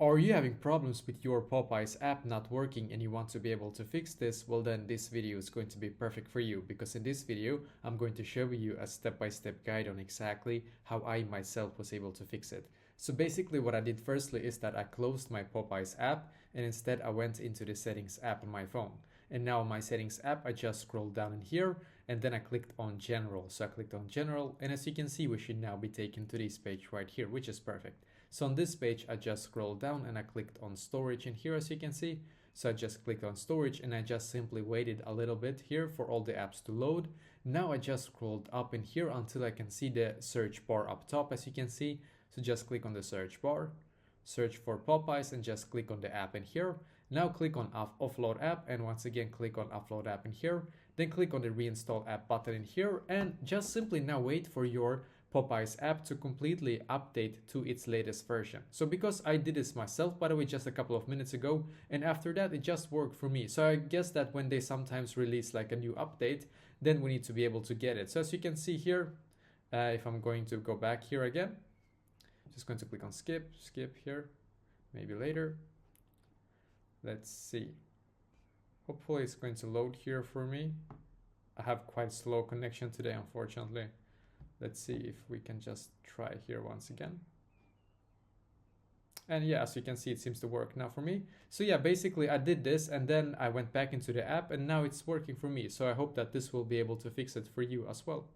Are you having problems with your Popeyes app not working and you want to be able to fix this? Well, then this video is going to be perfect for you, because in this video I'm going to show you a step-by-step guide on exactly how I myself was able to fix it. So basically what I did firstly is that I closed my Popeyes app and instead I went into the settings app on my phone. And now my settings app, I just scrolled down in here and then I clicked on general. So I clicked on general, and as you can see, we should now be taken to this page right here, which is perfect. So on this page, I just scrolled down and I clicked on storage in here, as you can see. So I just clicked on storage and I just simply waited a little bit here for all the apps to load. Now I just scrolled up in here until I can see the search bar up top, as you can see. So just click on the search bar, search for Popeyes, and just click on the app in here. Now click on offload app, and once again click on offload app in here. Then click on the reinstall app button in here, and just simply now wait for your Popeyes app to completely update to its latest version. So because I did this myself, by the way, just a couple of minutes ago, and after that it just worked for me. So I guess that when they sometimes release like a new update, then we need to be able to get it. So as you can see here, if I'm going to go back here again, just going to click on skip here, maybe later. Let's see. Hopefully it's going to load here for me. I have quite slow connection today, unfortunately. Let's see if we can just try here once again. And yeah, as you can see, it seems to work now for me. So yeah, basically I did this and then I went back into the app and now it's working for me. So I hope that this will be able to fix it for you as well.